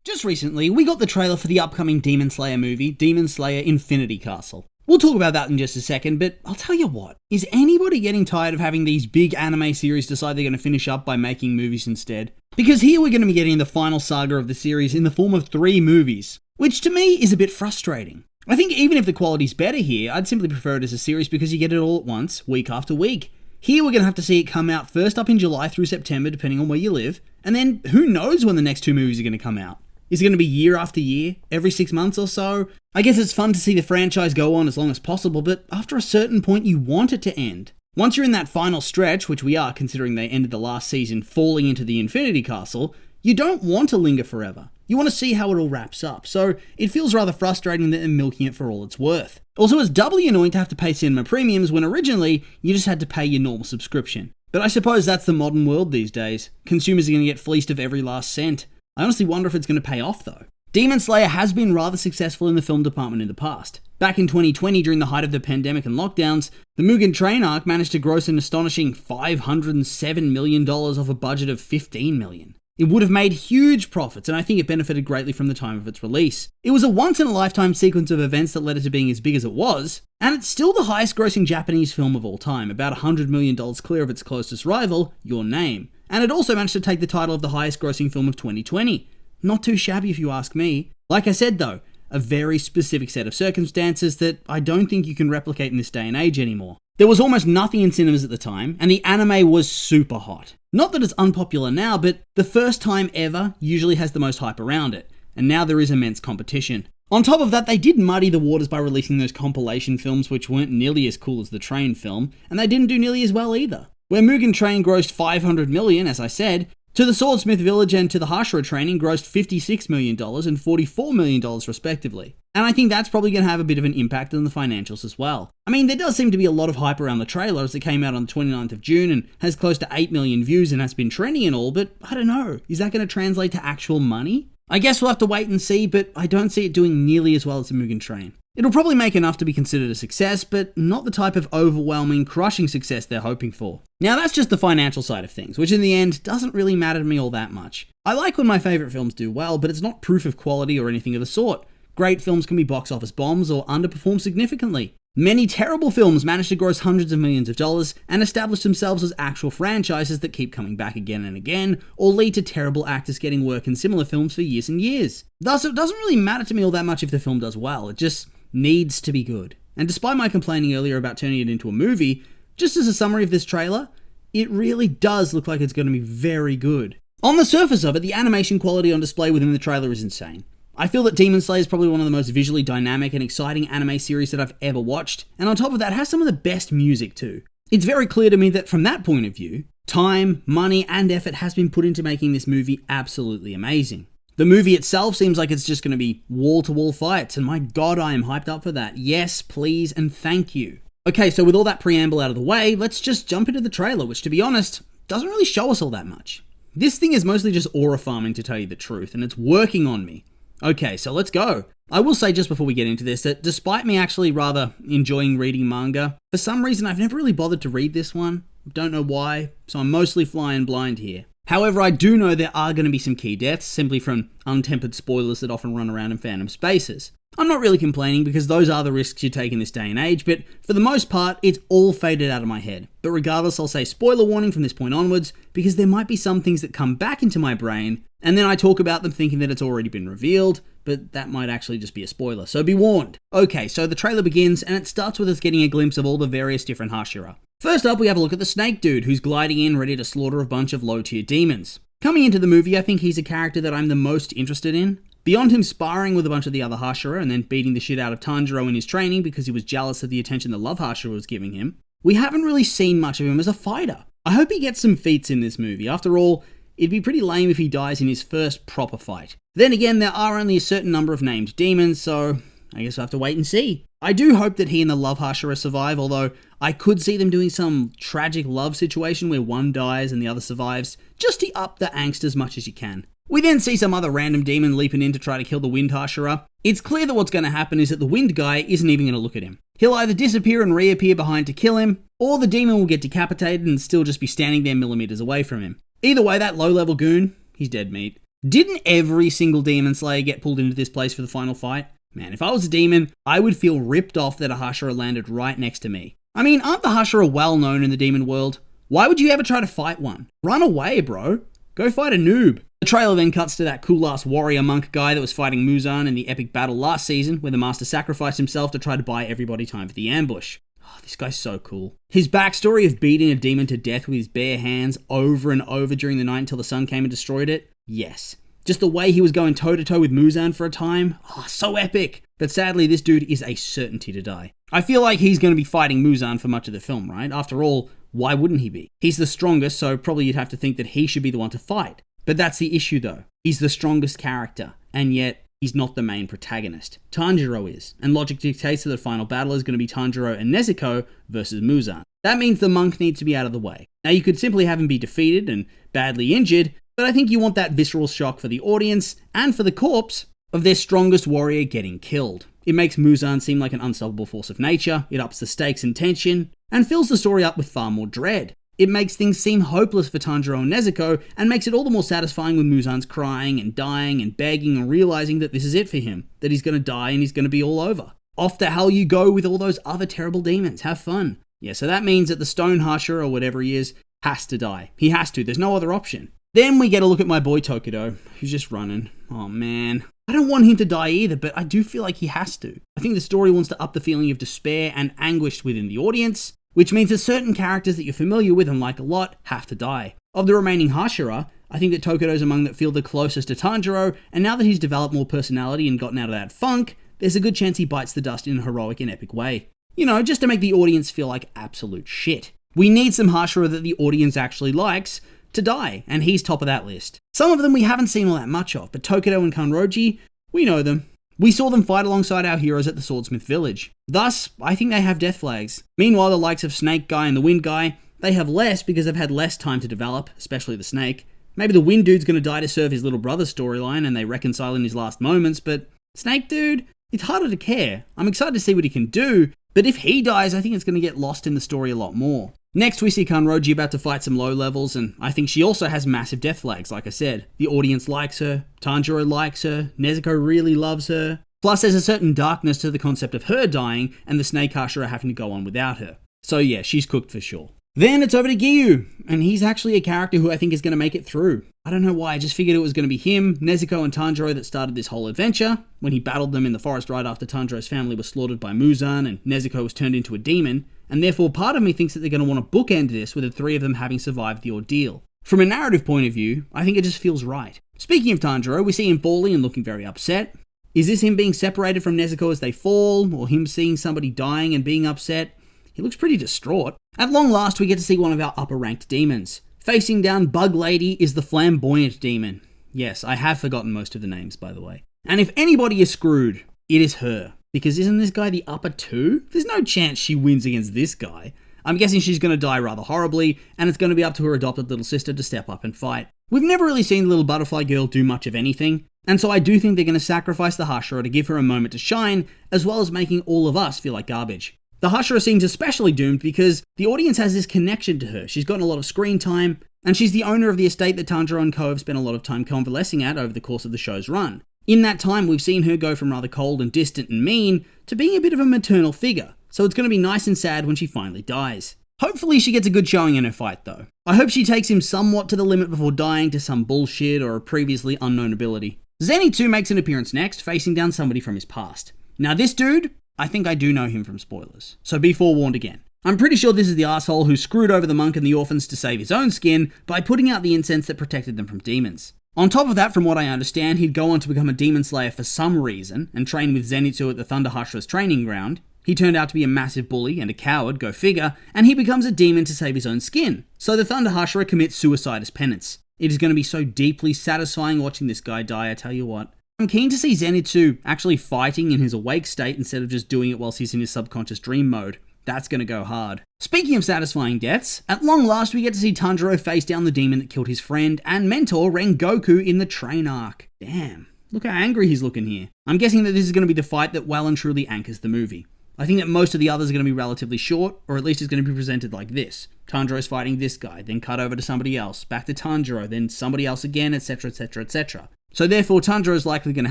Just recently, we got the trailer for the upcoming Demon Slayer movie, Demon Slayer Infinity Castle. We'll talk about that in just a second, but I'll tell you what, is anybody getting tired of having these big anime series decide they're going to finish up by making movies instead? Because here we're going to be getting the final saga of the series in the form of 3 movies, which to me is a bit frustrating. I think even if the quality's better here, I'd simply prefer it as a series because you get it all at once, week after week. Here we're going to have to see it come out first up in July through September, depending on where you live, and then who knows when the next 2 movies are going to come out. Is it going to be year after year, every 6 months or so? I guess it's fun to see the franchise go on as long as possible, but after a certain point you want it to end. Once you're in that final stretch, which we are considering they ended the last season falling into the Infinity Castle, you don't want to linger forever. You want to see how it all wraps up, so it feels rather frustrating that they're milking it for all it's worth. Also, it's doubly annoying to have to pay cinema premiums when originally you just had to pay your normal subscription. But I suppose that's the modern world these days. Consumers are going to get fleeced of every last cent. I honestly wonder if it's going to pay off though. Demon Slayer has been rather successful in the film department in the past. Back in 2020, during the height of the pandemic and lockdowns, the Mugen Train arc managed to gross an astonishing $507 million off a budget of $15 million. It would have made huge profits, and I think it benefited greatly from the time of its release. It was a once-in-a-lifetime sequence of events that led it to being as big as it was, and it's still the highest-grossing Japanese film of all time, about $100 million clear of its closest rival, Your Name. And it also managed to take the title of the highest-grossing film of 2020. Not too shabby if you ask me. Like I said though, a very specific set of circumstances that I don't think you can replicate in this day and age anymore. There was almost nothing in cinemas at the time, and the anime was super hot. Not that it's unpopular now, but the first time ever usually has the most hype around it, and now there is immense competition. On top of that, they did muddy the waters by releasing those compilation films which weren't nearly as cool as the Train film, and they didn't do nearly as well either. Where Mugen Train grossed $500 million, as I said, To the Swordsmith Village and To the Hashira Training grossed $56 million and $44 million respectively. And I think that's probably going to have a bit of an impact on the financials as well. I mean, there does seem to be a lot of hype around the trailer as it came out on the 29th of June and has close to 8 million views and has been trending and all, but I don't know, is that going to translate to actual money? I guess we'll have to wait and see, but I don't see it doing nearly as well as the Mugen Train. It'll probably make enough to be considered a success, but not the type of overwhelming, crushing success they're hoping for. Now that's just the financial side of things, which in the end doesn't really matter to me all that much. I like when my favourite films do well, but it's not proof of quality or anything of the sort. Great films can be box office bombs or underperform significantly. Many terrible films manage to gross hundreds of millions of dollars and establish themselves as actual franchises that keep coming back again and again, or lead to terrible actors getting work in similar films for years and years. Thus, it doesn't really matter to me all that much if the film does well, it just needs to be good. And despite my complaining earlier about turning it into a movie, just as a summary of this trailer, it really does look like it's going to be very good. On the surface of it, the animation quality on display within the trailer is insane. I feel that Demon Slayer is probably one of the most visually dynamic and exciting anime series that I've ever watched, and on top of that, has some of the best music too. It's very clear to me that from that point of view, time, money, and effort has been put into making this movie absolutely amazing. The movie itself seems like it's just going to be wall-to-wall fights, and my god, I am hyped up for that. Yes, please, and thank you. Okay, so with all that preamble out of the way, let's just jump into the trailer, which to be honest, doesn't really show us all that much. This thing is mostly just aura farming to tell you the truth, and it's working on me. Okay, so let's go. I will say just before we get into this that despite me actually rather enjoying reading manga, for some reason I've never really bothered to read this one. Don't know why, so I'm mostly flying blind here. However, I do know there are going to be some key deaths, simply from untempered spoilers that often run around in fandom spaces. I'm not really complaining because those are the risks you take in this day and age, but for the most part, it's all faded out of my head. But regardless, I'll say spoiler warning from this point onwards, because there might be some things that come back into my brain, and then I talk about them thinking that it's already been revealed, but that might actually just be a spoiler, so be warned. Okay, so the trailer begins, and it starts with us getting a glimpse of all the various different Hashira. First up, we have a look at the Snake Dude, who's gliding in ready to slaughter a bunch of low-tier demons. Coming into the movie, I think he's a character that I'm the most interested in. Beyond him sparring with a bunch of the other Hashira and then beating the shit out of Tanjiro in his training because he was jealous of the attention the Love Hashira was giving him, we haven't really seen much of him as a fighter. I hope he gets some feats in this movie. After all, it'd be pretty lame if he dies in his first proper fight. Then again, there are only a certain number of named demons, so I guess we'll have to wait and see. I do hope that he and the Love Hashira survive, although I could see them doing some tragic love situation where one dies and the other survives, just to up the angst as much as you can. We then see some other random demon leaping in to try to kill the Wind Hashira. It's clear that what's going to happen is that the Wind guy isn't even going to look at him. He'll either disappear and reappear behind to kill him, or the demon will get decapitated and still just be standing there millimeters away from him. Either way, that low-level goon, he's dead meat. Didn't every single Demon Slayer get pulled into this place for the final fight? Man, if I was a demon, I would feel ripped off that a Hashira landed right next to me. I mean, aren't the Hashira well known in the demon world? Why would you ever try to fight one? Run away, bro. Go fight a noob. The trailer then cuts to that cool-ass warrior monk guy that was fighting Muzan in the epic battle last season, where the master sacrificed himself to try to buy everybody time for the ambush. Oh, this guy's so cool. His backstory of beating a demon to death with his bare hands over and over during the night until the sun came and destroyed it? Yes. Just the way he was going toe-to-toe with Muzan for a time? Oh, so epic. But sadly, this dude is a certainty to die. I feel like he's going to be fighting Muzan for much of the film, right? After all, why wouldn't he be? He's the strongest, so probably you'd have to think that he should be the one to fight. But that's the issue though. He's the strongest character, and yet he's not the main protagonist. Tanjiro is, and logic dictates that the final battle is going to be Tanjiro and Nezuko versus Muzan. That means the monk needs to be out of the way. Now you could simply have him be defeated and badly injured, but I think you want that visceral shock for the audience, and for the corpse, of their strongest warrior getting killed. It makes Muzan seem like an unstoppable force of nature, it ups the stakes and tension, and fills the story up with far more dread. It makes things seem hopeless for Tanjiro and Nezuko, and makes it all the more satisfying when Muzan's crying and dying and begging and realizing that this is it for him, that he's going to die and he's going to be all over. Off to hell you go with all those other terrible demons, have fun. Yeah, so that means that the Stone Hashira, or whatever he is, has to die. He has to, there's no other option. Then we get a look at my boy Tokido, who's just running. Oh man. I don't want him to die either, but I do feel like he has to. I think the story wants to up the feeling of despair and anguish within the audience, which means that certain characters that you're familiar with and like a lot have to die. Of the remaining Hashira, I think that Tokido's among that feel the closest to Tanjiro, and now that he's developed more personality and gotten out of that funk, there's a good chance he bites the dust in a heroic and epic way. You know, just to make the audience feel like absolute shit. We need some Hashira that the audience actually likes to die, and he's top of that list. Some of them we haven't seen all that much of, but Tokido and Kanroji, we know them. We saw them fight alongside our heroes at the Swordsmith Village. Thus, I think they have death flags. Meanwhile, the likes of Snake Guy and the Wind Guy, they have less because they've had less time to develop, especially the Snake. Maybe the Wind Dude's gonna die to serve his little brother's storyline and they reconcile in his last moments, but Snake Dude, it's harder to care. I'm excited to see what he can do, but if he dies, I think it's gonna get lost in the story a lot more. Next, we see Kanroji about to fight some low levels, and I think she also has massive death flags, like I said. The audience likes her, Tanjiro likes her, Nezuko really loves her. Plus, there's a certain darkness to the concept of her dying, and the Snake Hashira having to go on without her. So yeah, she's cooked for sure. Then it's over to Giyu, and he's actually a character who I think is going to make it through. I don't know why, I just figured it was going to be him, Nezuko and Tanjiro that started this whole adventure, when he battled them in the forest right after Tanjiro's family was slaughtered by Muzan and Nezuko was turned into a demon, and therefore part of me thinks that they're going to want to bookend this with the three of them having survived the ordeal. From a narrative point of view, I think it just feels right. Speaking of Tanjiro, we see him falling and looking very upset. Is this him being separated from Nezuko as they fall, or him seeing somebody dying and being upset? He looks pretty distraught. At long last, we get to see one of our upper-ranked demons. Facing down Bug Lady is the Flamboyant Demon. Yes, I have forgotten most of the names, by the way. And if anybody is screwed, it is her. Because isn't this guy the upper two? There's no chance she wins against this guy. I'm guessing she's going to die rather horribly, and it's going to be up to her adopted little sister to step up and fight. We've never really seen the little butterfly girl do much of anything, and so I do think they're going to sacrifice the Hashira to give her a moment to shine, as well as making all of us feel like garbage. The Hashira seems especially doomed because the audience has this connection to her. She's gotten a lot of screen time, and she's the owner of the estate that Tanjiro and Co have spent a lot of time convalescing at over the course of the show's run. In that time, we've seen her go from rather cold and distant and mean to being a bit of a maternal figure, so it's going to be nice and sad when she finally dies. Hopefully she gets a good showing in her fight though. I hope she takes him somewhat to the limit before dying to some bullshit or a previously unknown ability. Zenitsu makes an appearance next, facing down somebody from his past. Now this dude, I think I do know him from spoilers, so be forewarned again. I'm pretty sure this is the asshole who screwed over the monk and the orphans to save his own skin by putting out the incense that protected them from demons. On top of that, from what I understand, he'd go on to become a demon slayer for some reason and train with Zenitsu at the Thunder Hashira's training ground. He turned out to be a massive bully and a coward, go figure, and he becomes a demon to save his own skin. So the Thunder Hashira commits suicide as penance. It is going to be so deeply satisfying watching this guy die, I tell you what. I'm keen to see Zenitsu actually fighting in his awake state instead of just doing it whilst he's in his subconscious dream mode. That's going to go hard. Speaking of satisfying deaths, at long last we get to see Tanjiro face down the demon that killed his friend and mentor Rengoku in the train arc. Damn, look how angry he's looking here. I'm guessing that this is going to be the fight that well and truly anchors the movie. I think that most of the others are going to be relatively short, or at least it's going to be presented like this. Tanjiro's fighting this guy, then cut over to somebody else, back to Tanjiro, then somebody else again, etc, etc, etc. So therefore, Tanjiro is likely going to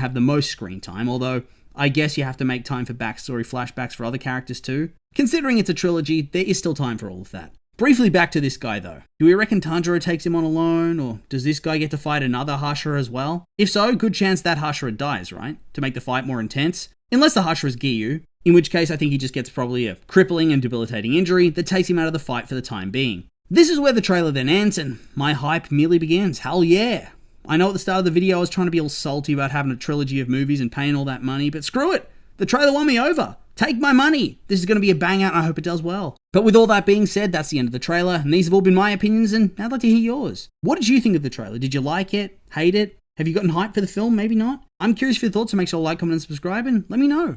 have the most screen time, although I guess you have to make time for backstory flashbacks for other characters too. Considering it's a trilogy, there is still time for all of that. Briefly back to this guy though. Do we reckon Tanjiro takes him on alone, or does this guy get to fight another Hashira as well? If so, good chance that Hashira dies, right? To make the fight more intense. Unless the Hashira is Giyu, in which case I think he just gets probably a crippling and debilitating injury that takes him out of the fight for the time being. This is where the trailer then ends and my hype merely begins. Hell yeah! I know at the start of the video I was trying to be all salty about having a trilogy of movies and paying all that money, but screw it! The trailer won me over! Take my money! This is going to be a bang out and I hope it does well. But with all that being said, that's the end of the trailer, and these have all been my opinions, and I'd like to hear yours. What did you think of the trailer? Did you like it? Hate it? Have you gotten hyped for the film? Maybe not? I'm curious for your thoughts, so make sure to like, comment, and subscribe, and let me know.